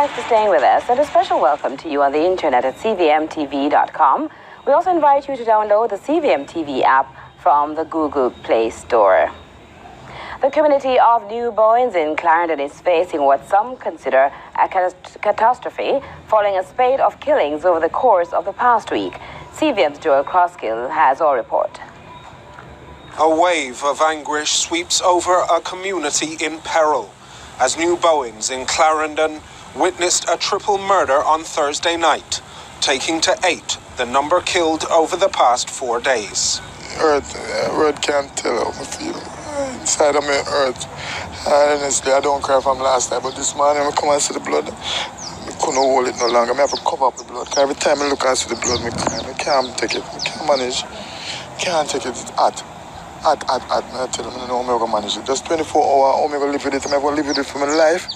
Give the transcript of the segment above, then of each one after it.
Thanks for staying with us, and a special welcome to you on the internet at cvmtv.com. We also invite you to download the CVM TV app from the Google Play Store. The community of New Bowens in Clarendon is facing what some consider a catastrophe following a spate of killings over the course of the past week. CVM's Joel Crosskill has our report. A wave of anguish sweeps over a community in peril as New Bowens in Clarendon witnessed a triple murder on Thursday night, taking to 8 the number killed over the past 4 days. Word can't tell how I feel. Inside of my earth. Honestly, I don't cry from last night, but this morning I come and see the blood. I couldn't hold it no longer. I have to cover up the blood. Every time I look and see the blood, I cry. I can't take it. I can't manage. I can't take it. It's hot. I tell them, I know I'm going to manage it. Just 24 hours, I'm going to live with it. I'm going to live with it for my life.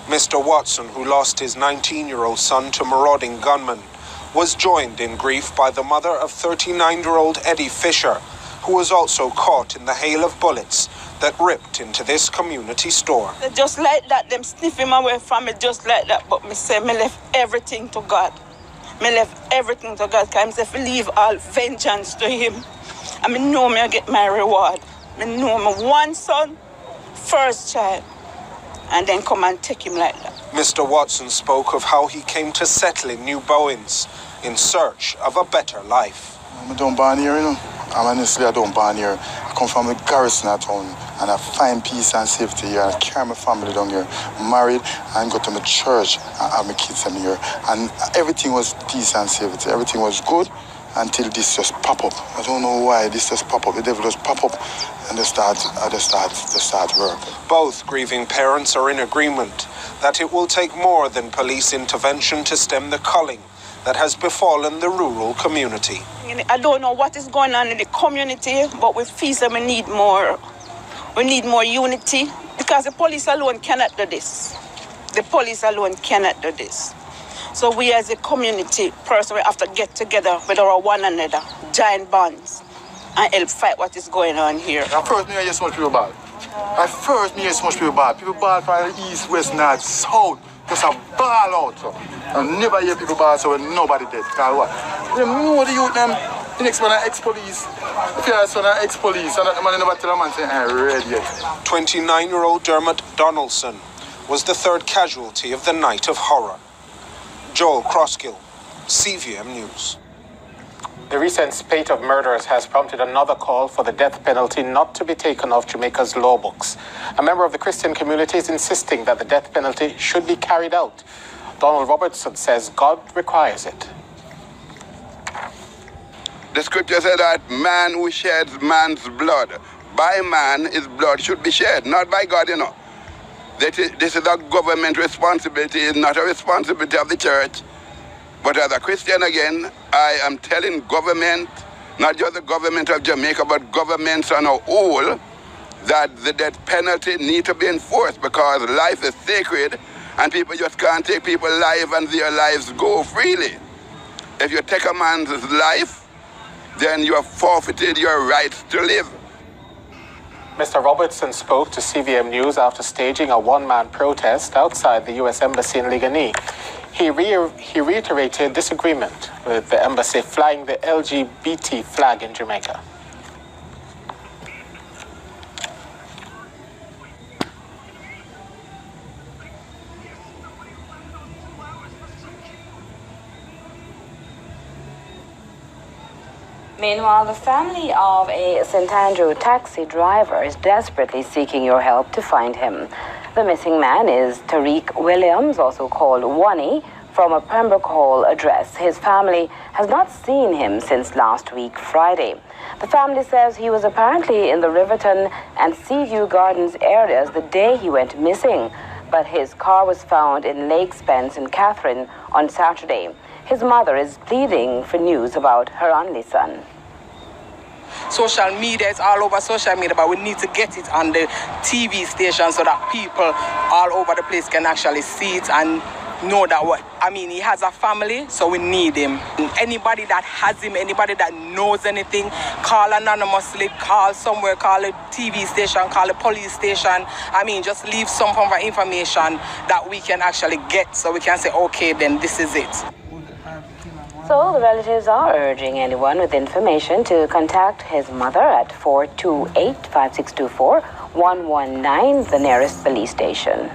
Mr. Watson, who lost his 19-year-old son to marauding gunmen, was joined in grief by the mother of 39-year-old Eddie Fisher, who was also caught in the hail of bullets that ripped into this community store. Just like that, them sniff him away from me just like that, but me say me left everything to God. Me left everything to God, because I say leave all vengeance to him. And I know me I get my reward. I know my one son, first child, and then come and take him like that. Mr. Watson spoke of how he came to settle in New Bowens in search of a better life. I don't born here, you know. Honestly, I don't born here. I come from the garrison at home, and I find peace and safety here. I carry my family down here. I'm married, and go to my church, and have my kids in here. And everything was peace and safety. Everything was good until this just pop up. I don't know why this just pop up. The devil just pop up, and they start work. Both grieving parents are in agreement that it will take more than police intervention to stem the culling that has befallen the rural community. I don't know what is going on in the community, but we feel that we need more. We need more unity, because the police alone cannot do this. The police alone cannot do this. So we as a community person, we have to get together with our one another, join bonds, and help fight what is going on here. At first, me hear so much people bad. At first, me hear so much people bad. People bad from the east, west, north, south. Just a ball out. So. I never hear people bad so when nobody dead. Because what? They know the youth them. The next one are ex-police. The first one are ex-police. And the man never tell a man saying, I'm ready yet. 29-year-old Dermot Donaldson was the third casualty of the night of horror. Joel Crosskill, CVM News. The recent spate of murders has prompted another call for the death penalty not to be taken off Jamaica's law books. A member of the Christian community is insisting that the death penalty should be carried out. Donald Robertson says God requires it. The scripture said that man who sheds man's blood, by man his blood should be shed, not by God, you know. This is a government responsibility, it's not a responsibility of the church. But as a Christian again, I am telling government, not just the government of Jamaica, but governments on a whole, that the death penalty need to be enforced, because life is sacred and people just can't take people's life and their lives go freely. If you take a man's life, then you have forfeited your right to live. Mr. Robertson spoke to CVM News after staging a one-man protest outside the U.S. Embassy in Ligani. He reiterated disagreement with the embassy flying the LGBT flag in Jamaica. Meanwhile, the family of a St. Andrew taxi driver is desperately seeking your help to find him. The missing man is Tariq Williams, also called Wani, from a Pembroke Hall address. His family has not seen him since last week, Friday. The family says he was apparently in the Riverton and Seaview Gardens areas the day he went missing, but his car was found in Lake Spence in Catherine on Saturday. His mother is pleading for news about her only son. Social media, it's all over social media, but we need to get it on the TV station so that people all over the place can actually see it and know that he has a family, so we need him. Anybody that has him, anybody that knows anything, call anonymously, call somewhere, call a TV station, call a police station. Just leave some form of information that we can actually get, so we can say, okay, then this is it. So the relatives are urging anyone with information to contact his mother at 428-5624-119, the nearest police station.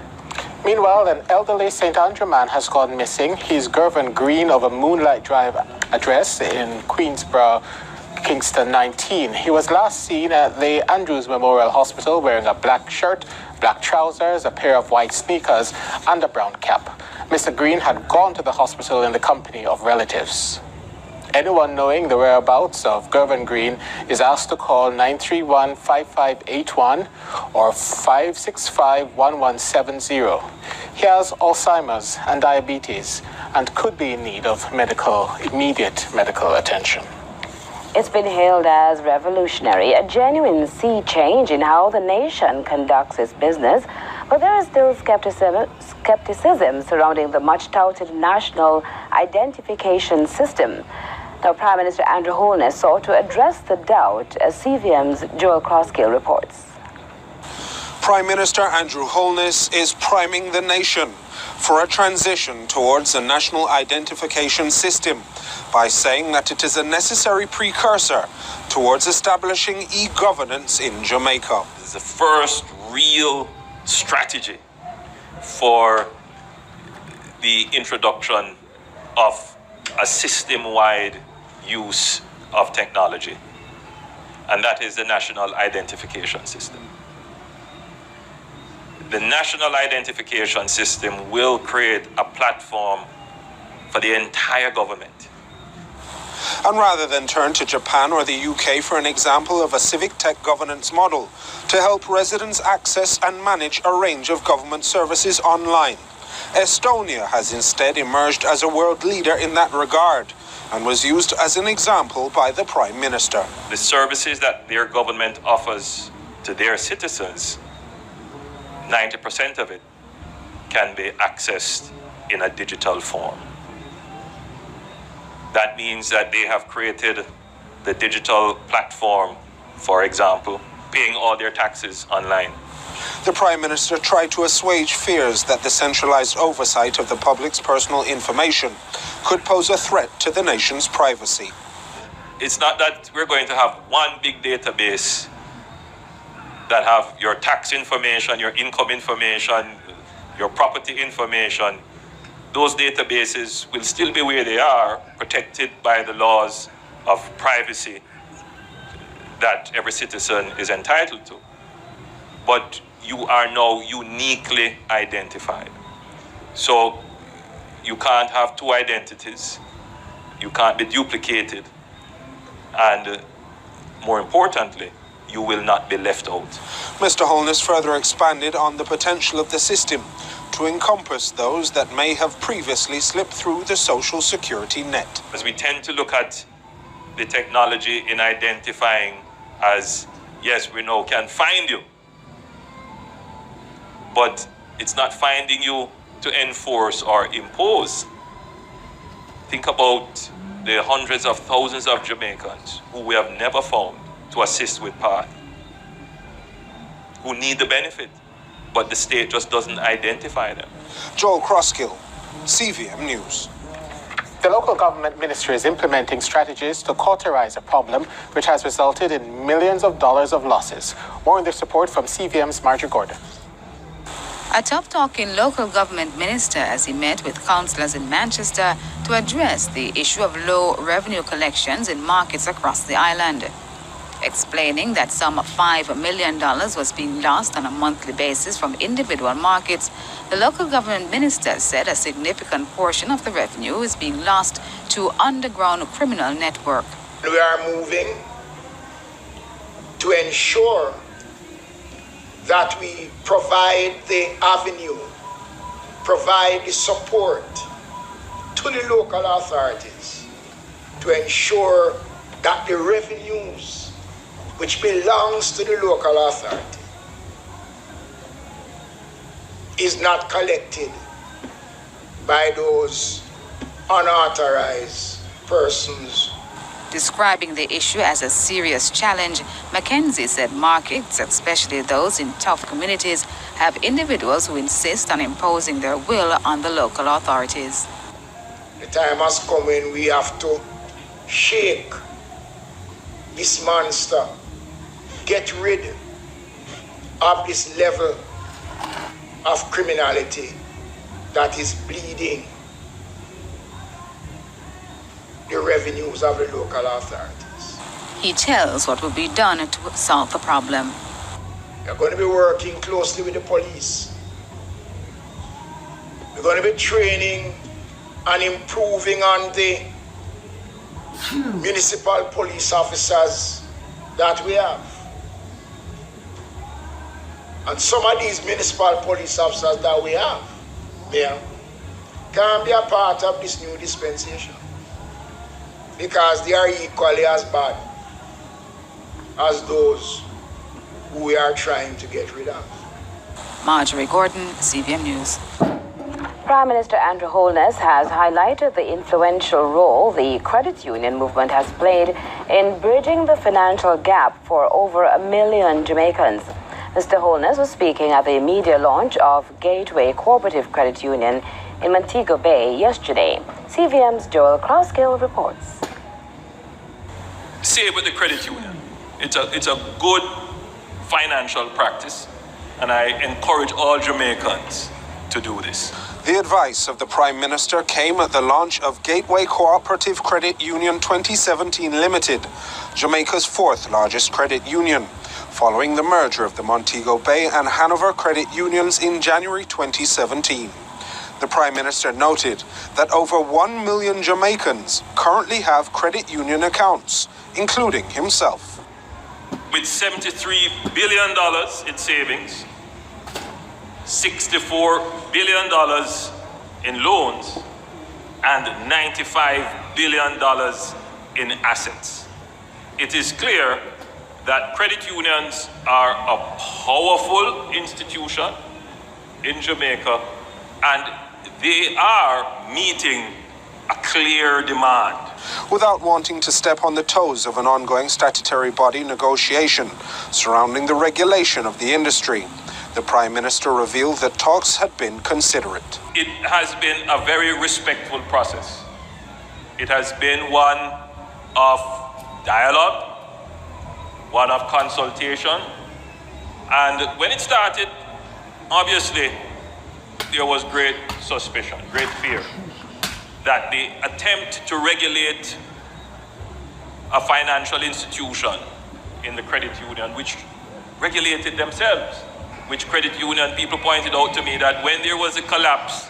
Meanwhile, an elderly St. Andrew man has gone missing. He's Gervin Green of a Moonlight Drive address in Queensborough, Kingston 19. He was last seen at the Andrews Memorial Hospital wearing a black shirt, black trousers, a pair of white sneakers, and a brown cap. Mr. Green had gone to the hospital in the company of relatives. Anyone knowing the whereabouts of Gervin Green is asked to call 931-5581 or 565-1170. He has Alzheimer's and diabetes and could be in need of immediate medical attention. It's been hailed as revolutionary, a genuine sea change in how the nation conducts its business, but there is still skepticism surrounding the much-touted national identification system. Now, Prime Minister Andrew Holness sought to address the doubt, as CVM's Joel Crosskill reports. Prime Minister Andrew Holness is priming the nation for a transition towards a national identification system by saying that it is a necessary precursor towards establishing e-governance in Jamaica. This is the first real strategy for the introduction of a system-wide use of technology, and that is the National Identification System. The National Identification System will create a platform for the entire government. And rather than turn to Japan or the UK for an example of a civic tech governance model to help residents access and manage a range of government services online, Estonia has instead emerged as a world leader in that regard and was used as an example by the Prime Minister. The services that their government offers to their citizens, 90% of it can be accessed in a digital form. That means that they have created the digital platform, for example, paying all their taxes online. The Prime Minister tried to assuage fears that the centralized oversight of the public's personal information could pose a threat to the nation's privacy. It's not that we're going to have one big database that have your tax information, your income information, your property information. Those databases will still be where they are, protected by the laws of privacy that every citizen is entitled to. But you are now uniquely identified. So you can't have two identities. You can't be duplicated. And more importantly, you will not be left out. Mr. Holness further expanded on the potential of the system to encompass those that may have previously slipped through the social security net. As we tend to look at the technology in identifying as, yes, we now can find you, but it's not finding you to enforce or impose. Think about the hundreds of thousands of Jamaicans who we have never found to assist with PATH, who need the benefit, but the state just doesn't identify them. Joel Crosskill, CVM News. The local government ministry is implementing strategies to cauterize a problem which has resulted in millions of dollars of losses. More in this report from CVM's Marjorie Gordon. A tough-talking local government minister as he met with councillors in Manchester to address the issue of low revenue collections in markets across the island. Explaining that some $5 million was being lost on a monthly basis from individual markets, the local government minister said a significant portion of the revenue is being lost to underground criminal network. We are moving to ensure that we provide the avenue, provide the support to the local authorities to ensure that the revenues which belongs to the local authority is not collected by those unauthorized persons. Describing the issue as a serious challenge, Mackenzie said markets, especially those in tough communities, have individuals who insist on imposing their will on the local authorities. The time has come when we have to shake this monster, get rid of this level of criminality that is bleeding the revenues of the local authorities. He tells what will be done to solve the problem. We're going to be working closely with the police. We're going to be training and improving on the municipal police officers that we have. And some of these municipal police officers that we have, can be a part of this new dispensation, because they are equally as bad as those who we are trying to get rid of. Marjorie Gordon, CVM News. Prime Minister Andrew Holness has highlighted the influential role the credit union movement has played in bridging the financial gap for over 1 million Jamaicans. Mr. Holness was speaking at the media launch of Gateway Cooperative Credit Union in Montego Bay yesterday. CVM's Joel Crosskill reports. Say with the credit union, it's a good financial practice, and I encourage all Jamaicans to do this. The advice of the Prime Minister came at the launch of Gateway Cooperative Credit Union 2017 Limited, Jamaica's fourth largest credit union, following the merger of the Montego Bay and Hanover credit unions in January 2017. The Prime Minister noted that over 1 million Jamaicans currently have credit union accounts, including himself. With $73 billion in savings, $64 billion in loans, and $95 billion in assets. It is clear that credit unions are a powerful institution in Jamaica, and they are meeting a clear demand. Without wanting to step on the toes of an ongoing statutory body negotiation surrounding the regulation of the industry, the Prime Minister revealed that talks had been considerate. It has been a very respectful process. It has been one of dialogue, one of consultation, and when it started, obviously, there was great suspicion, great fear that the attempt to regulate a financial institution in the credit union, which regulated themselves, which credit union people pointed out to me that when there was a collapse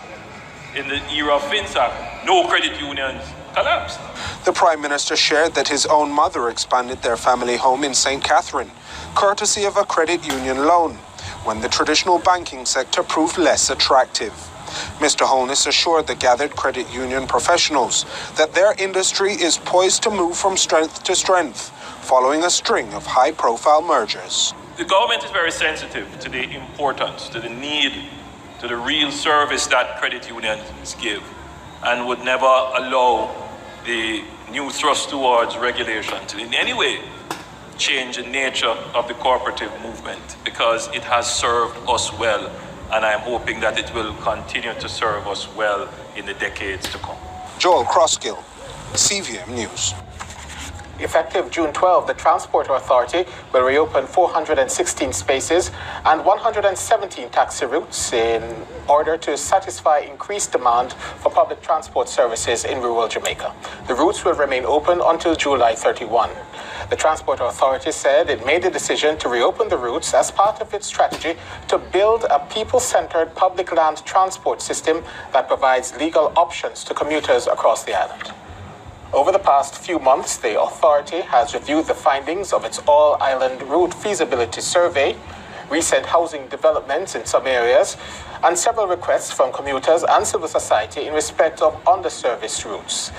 in the era of FinSac, no credit unions collapsed. The Prime Minister shared that his own mother expanded their family home in St. Catherine, courtesy of a credit union loan, when the traditional banking sector proved less attractive. Mr. Holness assured the gathered credit union professionals that their industry is poised to move from strength to strength, following a string of high-profile mergers. The government is very sensitive to the importance, to the need, to the real service that credit unions give, and would never allow the new thrust towards regulation to in any way change the nature of the cooperative movement, because it has served us well, and I'm hoping that it will continue to serve us well in the decades to come. Joel Crosskill, CVM News. Effective June 12, the Transport Authority will reopen 416 spaces and 117 taxi routes in order to satisfy increased demand for public transport services in rural Jamaica. The routes will remain open until July 31. The Transport Authority said it made the decision to reopen the routes as part of its strategy to build a people-centered public land transport system that provides legal options to commuters across the island. Over the past few months, the authority has reviewed the findings of its all-island route feasibility survey, recent housing developments in some areas, and several requests from commuters and civil society in respect of underserviced routes.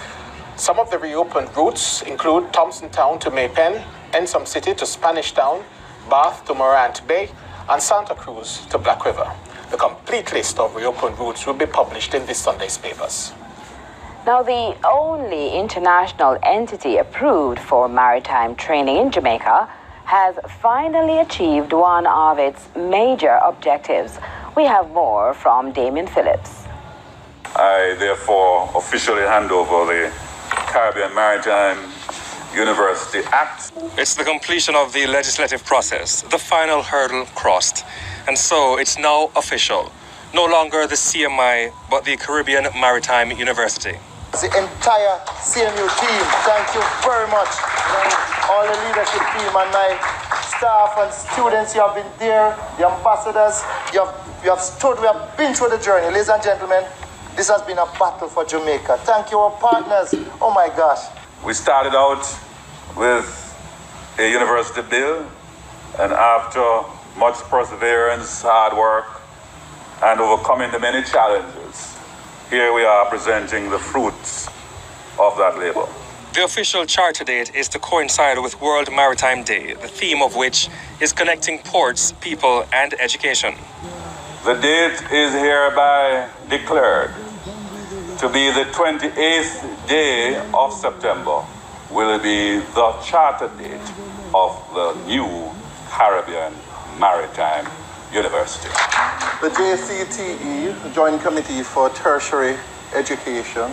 Some of the reopened routes include Thompson Town to Maypen, Ensom City to Spanish Town, Bath to Morant Bay, and Santa Cruz to Black River. The complete list of reopened routes will be published in this Sunday's papers. Now, the only international entity approved for maritime training in Jamaica has finally achieved one of its major objectives. We have more from Damien Phillips. I therefore officially hand over the Caribbean Maritime University Act. It's the completion of the legislative process, the final hurdle crossed. And so it's now official. No longer the CMI, but the Caribbean Maritime University. The entire CMU team, thank you very much. All the leadership team and my staff and students, you have been there, the ambassadors, you have stood, we have been through the journey. Ladies and gentlemen, this has been a battle for Jamaica. Thank you, our partners. Oh my gosh. We started out with a university bill, and after much perseverance, hard work, and overcoming the many challenges, here we are presenting the fruits of that labor. The official charter date is to coincide with World Maritime Day, the theme of which is connecting ports, people, and education. The date is hereby declared to be the 28th day of September, will be the charter date of the new Caribbean Maritime University. The JCTE, the Joint Committee for Tertiary Education,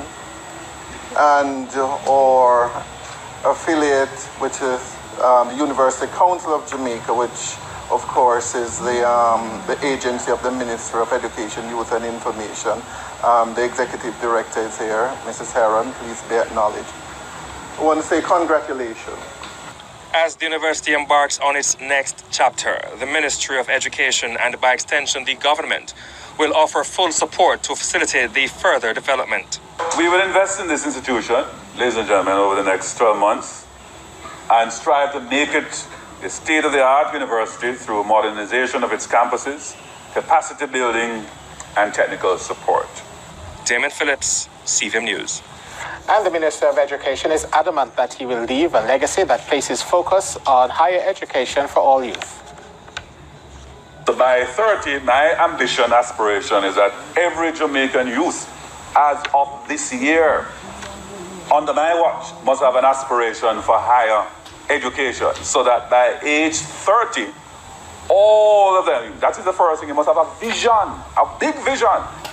and our affiliate, which is the University Council of Jamaica, which of course is the agency of the Ministry of Education, Youth and Information. The executive director is here, Mrs. Heron, please be acknowledged. I want to say congratulations. As the university embarks on its next chapter, the Ministry of Education and by extension the government will offer full support to facilitate the further development. We will invest in this institution, ladies and gentlemen, over the next 12 months and strive to make it a state-of-the-art university through modernization of its campuses, capacity building, and technical support. Damon Phillips, CVM News. And the Minister of Education is adamant that he will leave a legacy that places focus on higher education for all youth. So by 30, my ambition, aspiration is that every Jamaican youth, as of this year, under my watch, must have an aspiration for higher education, so that by age 30, all of them, that is the first thing, you must have a vision, a big vision.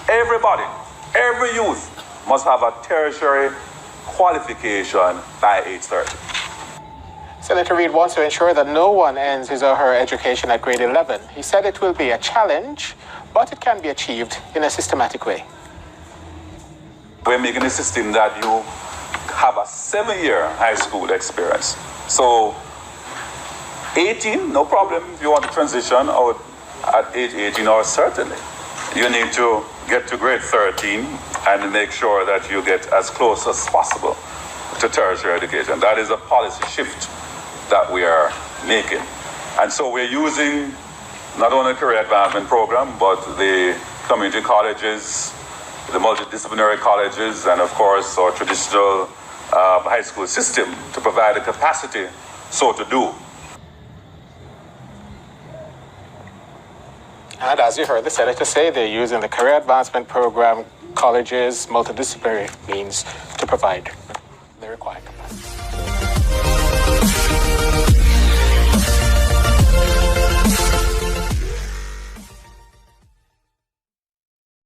Everybody, every youth must have a tertiary qualification by age 30. Senator Reid wants to ensure that no one ends his or her education at grade 11. He said it will be a challenge, but it can be achieved in a systematic way. We're making a system that you have a 7-year high school experience. So 18, no problem if you want to transition out at age 18, or certainly. You need to get to grade 13 and make sure that you get as close as possible to tertiary education. That is a policy shift that we are making. And so we're using not only the career advancement program, but the community colleges, the multidisciplinary colleges, and of course our traditional high school system to provide the capacity so to do. And as you heard the Senator say, they're using the career advancement program, colleges, multidisciplinary means to provide the required capacity.